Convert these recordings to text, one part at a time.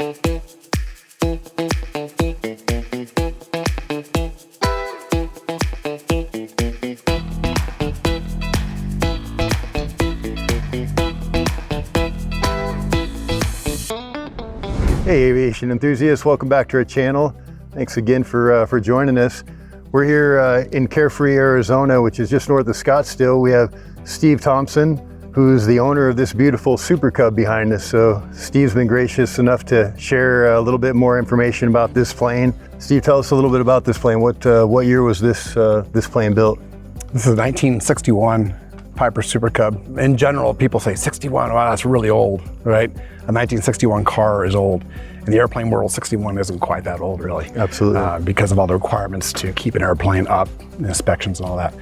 Hey aviation enthusiasts, welcome back to our channel. Thanks again for joining us. We're here in Carefree, Arizona, which is just north of Scottsdale. We have Steve Thompson, who's the owner of this beautiful Super Cub behind us. So Steve's been gracious enough to share a little bit more information about this plane. Steve, tell us a little bit about this plane. What year was this plane built? This is 1961 Piper Super Cub. In general, people say 61, wow, that's really old, right? A 1961 car is old. In the airplane world, 61 isn't quite that old, really. Absolutely. Because of all the requirements to keep an airplane up, inspections and all that.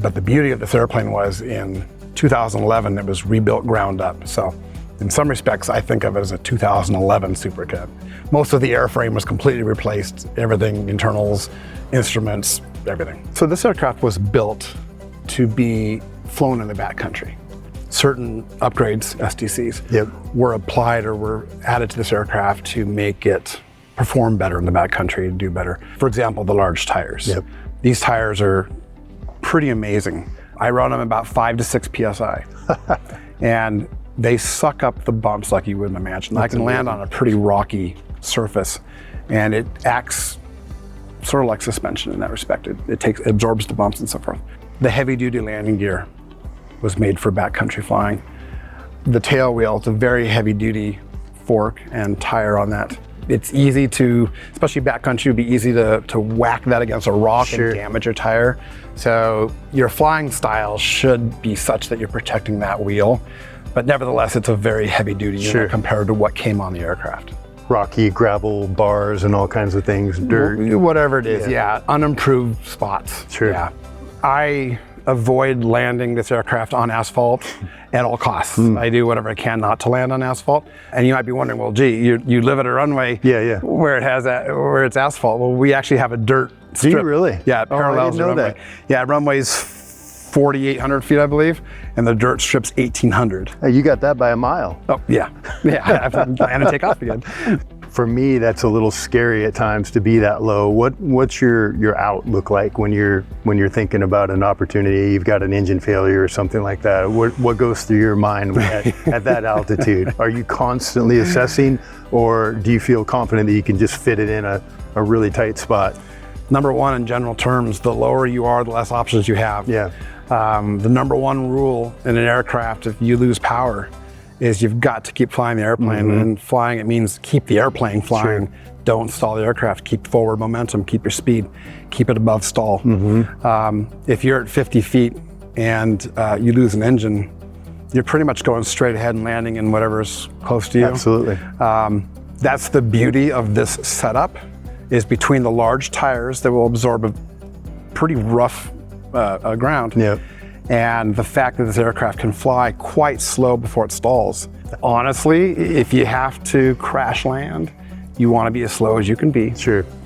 But the beauty of this airplane was in 2011, it was rebuilt ground up. So in some respects, I think of it as a 2011 Super Cub. Most of the airframe was completely replaced, everything, internals, instruments, everything. So this aircraft was built to be flown in the backcountry. Certain upgrades, STCs, were applied or were added to this aircraft to make it perform better in the backcountry, do better. For example, the large tires. These tires are pretty amazing. I run them about 5 to 6 PSI. And they suck up the bumps like you wouldn't imagine. I can land on a pretty rocky surface and it acts sort of like suspension in that respect. It absorbs the bumps and so forth. The heavy duty landing gear was made for backcountry flying. The tail wheel, it's a very heavy duty fork and tire on that. It's easy to, especially backcountry, it'd be easy to whack that against a rock and damage your tire. So your flying style should be such that you're protecting that wheel. But nevertheless, it's a very heavy duty unit compared to what came on the aircraft. Rocky gravel bars and all kinds of things, dirt. Whatever it is, unimproved spots. I avoid landing this aircraft on asphalt at all costs. I do whatever I can not to land on asphalt. And you might be wondering, well, gee, you live at a runway where it's asphalt. Well, we actually have a dirt strip. Do you really? Yeah, it parallels the runway. Yeah, runway's 4,800 feet, I believe, and the dirt strip's 1,800. Hey, you got that by a mile. Oh, yeah. I plan to take off again. For me, that's a little scary at times to be that low. What's your outlook like when you're thinking about an opportunity? You've got an engine failure or something like that. What goes through your mind at that altitude? Are you constantly assessing, or do you feel confident that you can just fit it in a really tight spot? Number one, in general terms, the lower you are, the less options you have. The number one rule in an aircraft, if you lose power, is you've got to keep flying the airplane. And flying, it means keep the airplane flying. Don't stall the aircraft. Keep forward momentum, keep your speed, keep it above stall. If you're at 50 feet and you lose an engine, you're pretty much going straight ahead and landing in whatever's close to you. Absolutely. That's the beauty of this setup, is between the large tires that will absorb a pretty rough ground. And the fact that this aircraft can fly quite slow before it stalls. Honestly, if you have to crash land, you want to be as slow as you can be.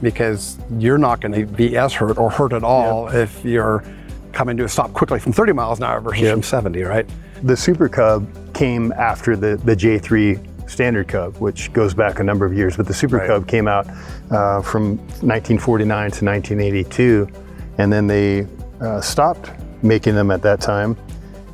Because you're not going to be as hurt or hurt at all if you're coming to a stop quickly from 30 miles an hour versus from 70, right? The Super Cub came after the J3 Standard Cub, which goes back a number of years, but the Super Cub came out from 1949 to 1982, and then they stopped making them at that time,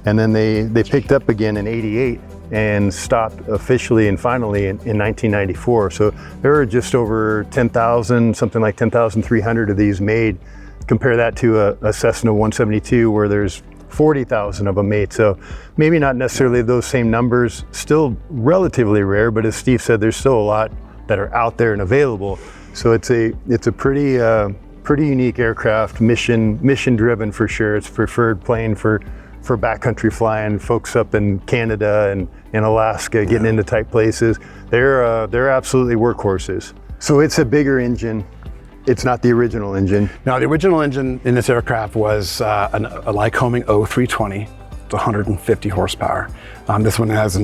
and then they picked up again in 88 and stopped officially and finally in 1994. So there are just over 10,000, something like 10,300 of these made. Compare that to a Cessna 172 where there's 40,000 of them made. So maybe not necessarily those same numbers, still relatively rare, but as Steve said, there's still a lot that are out there and available. So it's a pretty unique aircraft, mission driven for sure. It's preferred plane for backcountry flying, folks up in Canada and in Alaska getting into tight places. They're absolutely workhorses. So it's a bigger engine. It's not the original engine. No, the original engine in this aircraft was a Lycoming 0320. It's 150 horsepower. This one has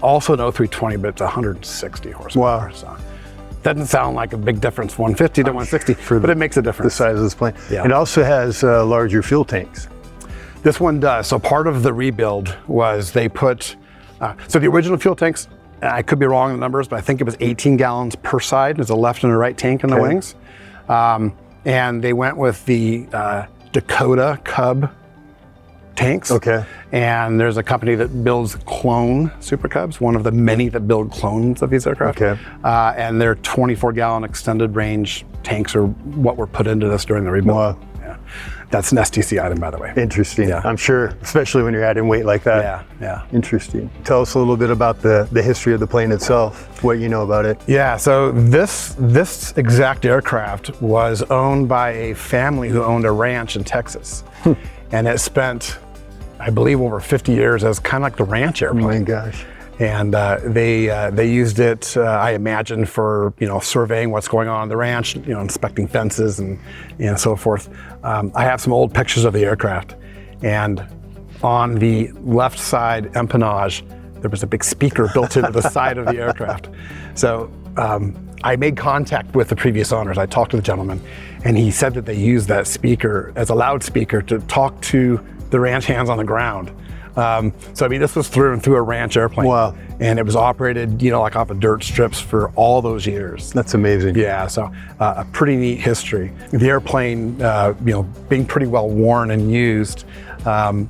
also an 0320, but it's 160 horsepower. Wow. So. Doesn't sound like a big difference, 150 to 160, but it makes a difference. The size of this plane. It also has larger fuel tanks. This one does. So part of the rebuild was they put, so the original fuel tanks I could be wrong on the numbers, but I think it was 18 gallons per side. There's a left and a right tank in the wings. And they went with the Dakota Cub tanks. Okay. And there's a company that builds clone Super Cubs, one of the many that build clones of these aircraft. Okay. And their 24-gallon extended range tanks are what were put into this during the rebuild. Wow. Yeah. That's an STC item, by the way. Interesting. Yeah. I'm sure, especially when you're adding weight like that. Yeah, yeah. Interesting. Tell us a little bit about the history of the plane itself, what you know about it. Yeah, so this exact aircraft was owned by a family who owned a ranch in Texas. And it spent, I believe, over 50 years as kind of like the ranch airplane. Oh my gosh. And they used it, I imagine, for surveying what's going on the ranch, inspecting fences and so forth. I have some old pictures of the aircraft, and on the left side empennage, there was a big speaker built into the side of the aircraft. So I made contact with the previous owners. I talked to the gentleman, and he said that they used that speaker as a loudspeaker to talk to the ranch hands on the ground. So I mean, this was through and through a ranch airplane. Wow. And it was operated, like off of dirt strips for all those years. That's amazing. Yeah, so a pretty neat history. The airplane, being pretty well worn and used,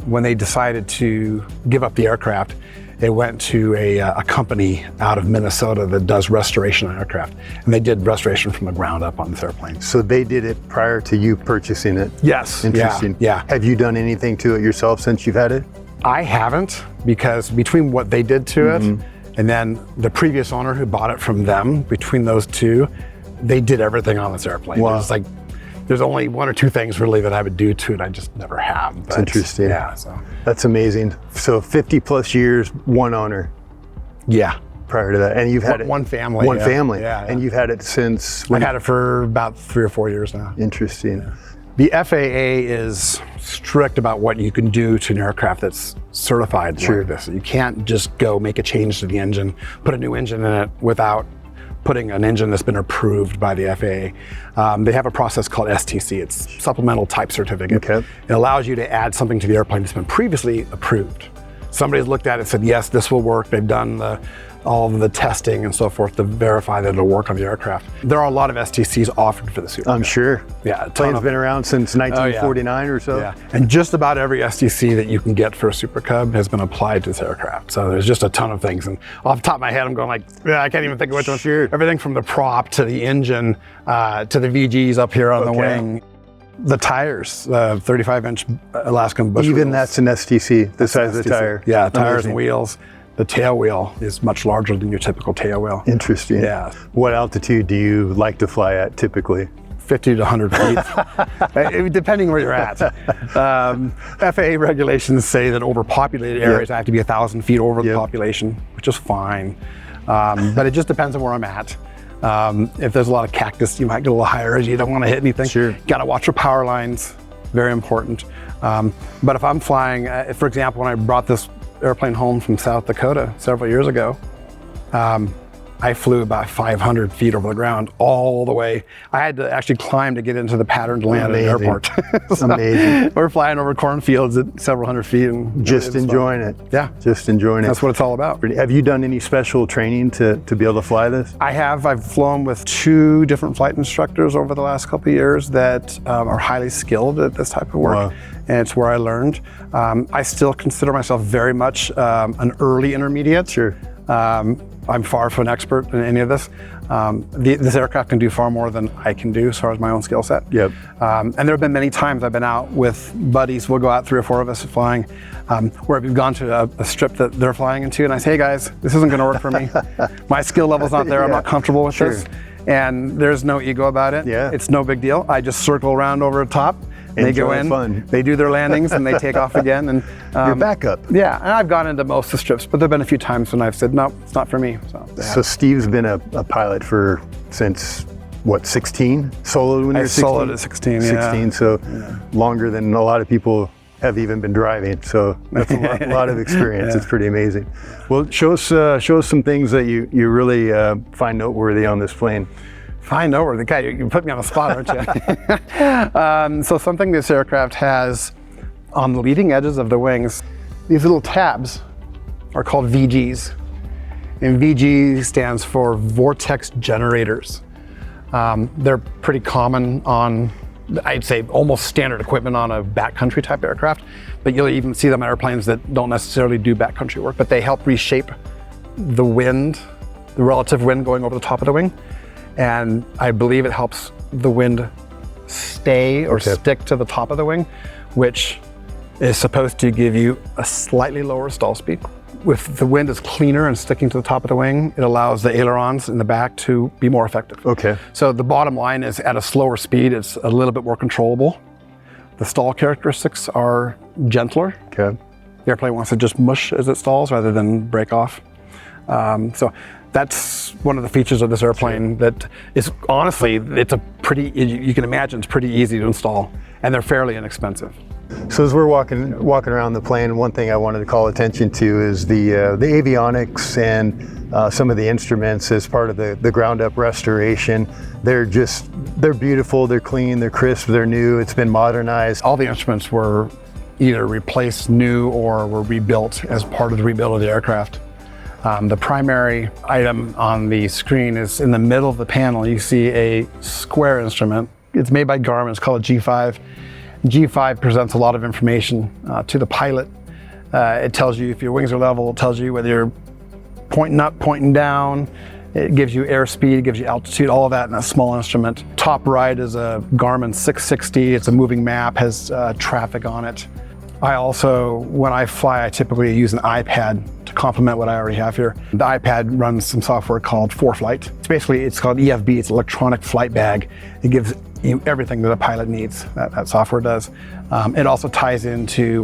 when they decided to give up the aircraft, it went to a company out of Minnesota that does restoration on aircraft. And they did restoration from the ground up on this airplane. So they did it prior to you purchasing it? Yes. Interesting. Yeah. Have you done anything to it yourself since you've had it? I haven't, because between what they did to it and then the previous owner who bought it from them, between those two, they did everything on this airplane. Wow. There's only one or two things really that I would do to it. I just never have. But, That's interesting. Yeah. So. That's amazing. So 50 plus years, one owner. Yeah. Prior to that, and you've had it. One family. One yeah. family. Yeah. And you've had it since when? I've had it for about 3 or 4 years now. Interesting. Yeah. The FAA is strict about what you can do to an aircraft that's certified like this. You can't just go make a change to the engine, put a new engine in it without putting an engine that's been approved by the FAA. They have a process called STC. It's Supplemental Type Certificate. Okay. It allows you to add something to the airplane that's been previously approved. Somebody's looked at it and said, yes, this will work. They've done all of the testing and so forth to verify that it'll work on the aircraft. There are a lot of STCs offered for the Super Cub. I'm sure. Yeah, Plane's been around since 1949 or so. Yeah, and just about every STC that you can get for a Super Cub has been applied to this aircraft. So there's just a ton of things. And off the top of my head, I'm going I can't even think of which one. Sure. Everything from the prop to the engine to the VGs up here on the wing. The tires, 35-inch Alaskan bush Even wheels. that's an STC, the size of the tire. Yeah, tires Amazing. and wheels. The tail wheel is much larger than your typical tail wheel. Interesting. Yeah. What altitude do you like to fly at typically? 50 to 100 feet, depending where you're at. FAA regulations say that overpopulated areas have to be 1,000 feet over the population, which is fine. But it just depends on where I'm at. If there's a lot of cactus, you might get a little higher as you don't want to hit anything. Sure. Got to watch your power lines, very important. But if I'm flying, for example, when I brought this airplane home from South Dakota several years ago, I flew about 500 feet over the ground all the way. I had to actually climb to get into the pattern to land at the airport. So amazing. We're flying over cornfields at several hundred feet. And Just enjoying it. Yeah. Just enjoying it. That's what it's all about. Have you done any special training to be able to fly this? I have. I've flown with 2 different flight instructors over the last couple of years that are highly skilled at this type of work. Wow. And it's where I learned. I still consider myself very much an early intermediate. Sure. I'm far from an expert in any of this. This aircraft can do far more than I can do as far as my own skill set. Yep. And there have been many times I've been out with buddies. We'll go out 3 or 4 of us flying, where we've gone to a strip that they're flying into, and I say, hey guys, this isn't going to work for me. My skill level's not there. I'm not comfortable with this. And there's no ego about it. Yeah. It's no big deal. I just circle around over the top. They go in, fun. They do their landings, and they take off again. And Your backup. Yeah, and I've gone into most of the strips, but there've been a few times when I've said, no, it's not for me. So Steve's been a pilot since what, 16? Soloed when you were 16? I soloed at 16, 16, so longer than a lot of people have even been driving. So that's a lot of experience. It's pretty amazing. Well, show us some things that you really find noteworthy on this plane. Find noteworthy. God, you put me on the spot, aren't you? So something this aircraft has on the leading edges of the wings, these little tabs are called VGs. and VG stands for vortex generators. They're pretty common on, I'd say, almost standard equipment on a backcountry type aircraft, but you'll even see them on airplanes that don't necessarily do backcountry work, but they help reshape the wind, the relative wind going over the top of the wing. And I believe it helps the wind stay or stick to the top of the wing, which is supposed to give you a slightly lower stall speed. If the wind is cleaner and sticking to the top of the wing, it allows the ailerons in the back to be more effective. Okay. So the bottom line is at a slower speed, it's a little bit more controllable. The stall characteristics are gentler. Okay. The airplane wants to just mush as it stalls rather than break off. So that's one of the features of this airplane that is, honestly, it's a pretty, you can imagine it's pretty easy to install, and they're fairly inexpensive. So as we're walking around the plane, one thing I wanted to call attention to is the avionics and some of the instruments as part of the ground up restoration. They're beautiful, they're clean, they're crisp, they're new, it's been modernized. All the instruments were either replaced new or were rebuilt as part of the rebuild of the aircraft. The primary item on the screen is in the middle of the panel. You see a square instrument. It's made by Garmin, it's called a G5. G5 presents a lot of information to the pilot. It tells you if your wings are level, it tells you whether you're pointing up, pointing down. It gives you airspeed, it gives you altitude, all of that in a small instrument. Top right is a Garmin 660. It's a moving map, has traffic on it. I also, when I fly, I typically use an iPad to complement what I already have here. The iPad runs some software called ForeFlight. It's called EFB, it's Electronic Flight Bag. It gives you everything that a pilot needs, that software does. It also ties into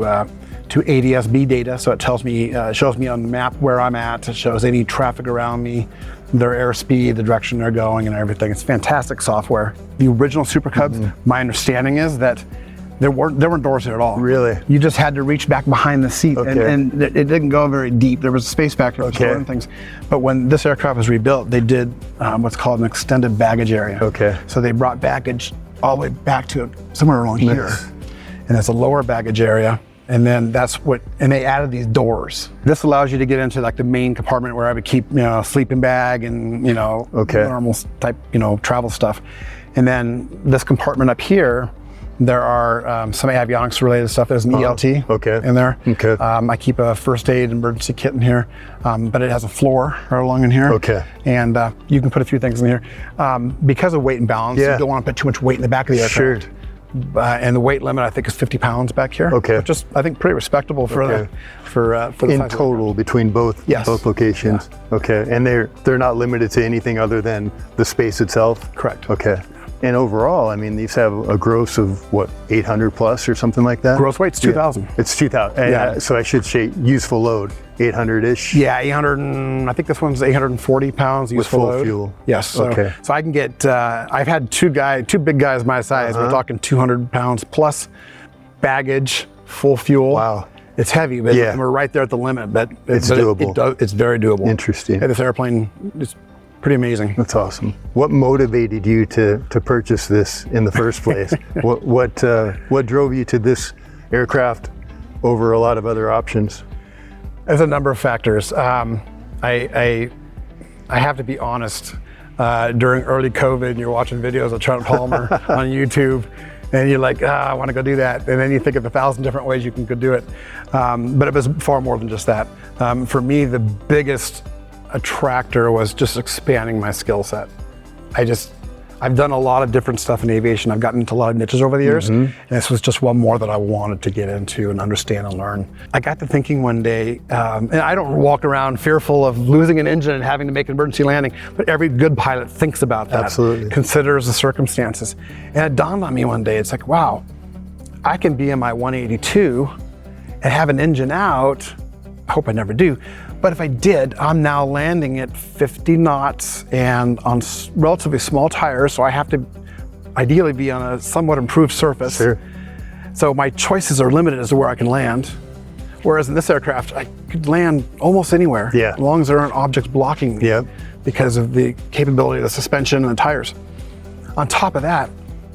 to ADS-B data, so it tells me, shows me on the map where I'm at, it shows any traffic around me, their airspeed, the direction they're going and everything. It's fantastic software. The original Super Cubs, my understanding is that there weren't doors there at all. Really? You just had to reach back behind the seat, and it didn't go very deep. There was a space back there for storing things. But when this aircraft was rebuilt, they did what's called an extended baggage area. Okay. So they brought baggage all the way back to somewhere around here. And it's a lower baggage area. And then and they added these doors. This allows you to get into like the main compartment where I would keep, sleeping bag and, normal type, travel stuff. And then this compartment up here, there are some avionics related stuff. There's an ELT in there. Okay. I keep a first aid emergency kit in here, but it has a floor right along in here. Okay. And you can put a few things in here. Because of weight and balance, you don't want to put too much weight in the back of the aircraft. Sure. And the weight limit I think is 50 pounds back here. Okay. Which is, I think, pretty respectable for the in total between both locations. Yeah. Okay. And they're not limited to anything other than the space itself. Correct. Okay. And overall, I mean, these have a gross of what, 800 plus or something like that? Gross weight's 2,000. Yeah. It's 2,000. Yeah. So I should say useful load, 800-ish. Yeah, 800. I think this one's 840 pounds useful load. With full fuel. Yes. So, so I can get. I've had two big guys my size. We're talking 200 pounds plus baggage, full fuel. Wow. It's heavy, but we're right there at the limit. But it's doable. It's very doable. Interesting. And this airplane is pretty amazing. That's awesome. What motivated you to purchase this in the first place? What drove you to this aircraft over a lot of other options? There's a number of factors. I have to be honest. During early COVID, and you're watching videos of Trent Palmer on YouTube, and you're like, I want to go do that. And then you think of 1,000 different ways you can go do it. But it was far more than just that. For me, the biggest attractor was just expanding my skill set. I've done a lot of different stuff in aviation. I've gotten into a lot of niches over the years, and this was just one more that I wanted to get into and understand and learn. I got to thinking one day, and I don't walk around fearful of losing an engine and having to make an emergency landing, but every good pilot thinks about that, considers the circumstances. And it dawned on me one day, it's like, wow, I can be in my 182 and have an engine out. I hope I never do. But if I did, I'm now landing at 50 knots and on relatively small tires, so I have to ideally be on a somewhat improved surface. Sure. So my choices are limited as to where I can land. Whereas in this aircraft, I could land almost anywhere, as long as there aren't objects blocking me because of the capability of the suspension and the tires. On top of that,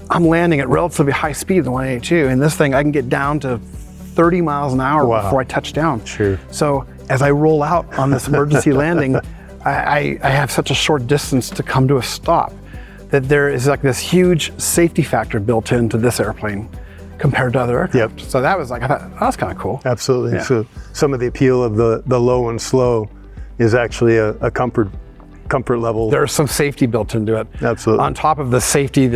I'm landing at relatively high speed in the 182, and this thing I can get down to 30 miles an hour before I touch down. Sure. So as I roll out on this emergency landing, I have such a short distance to come to a stop, that there is like this huge safety factor built into this airplane compared to other aircraft. Yep. So that was like, I thought, oh, that's kind of cool. Absolutely. Yeah. So some of the appeal of the low and slow is actually a comfort level. There's some safety built into it. Absolutely. On top of the safety,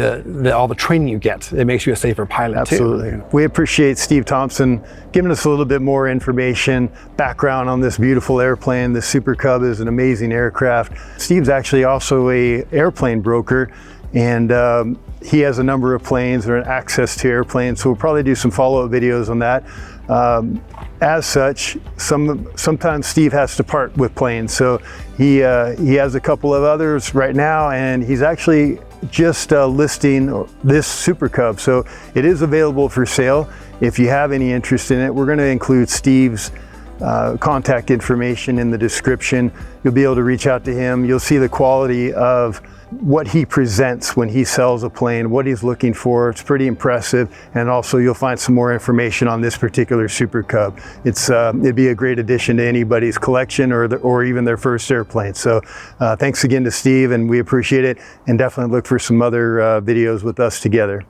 all the training you get, it makes you a safer pilot Absolutely. too. We appreciate Steve Thompson giving us a little bit more information, background on this beautiful airplane. The Super Cub is an amazing aircraft. Steve's actually also a airplane broker, and he has a number of planes or access to airplanes, so we'll probably do some follow-up videos on that. As such, sometimes Steve has to part with planes, so he has a couple of others right now, and he's actually just listing this Super Cub, so it is available for sale. If you have any interest in it, we're going to include Steve's contact information in the description. You'll be able to reach out to him. You'll see the quality of what he presents when he sells a plane, what he's looking for. It's pretty impressive, and also you'll find some more information on this particular Super Cub. It'd be a great addition to anybody's collection or even their first airplane. So thanks again to Steve, and we appreciate it, and definitely look for some other videos with us together.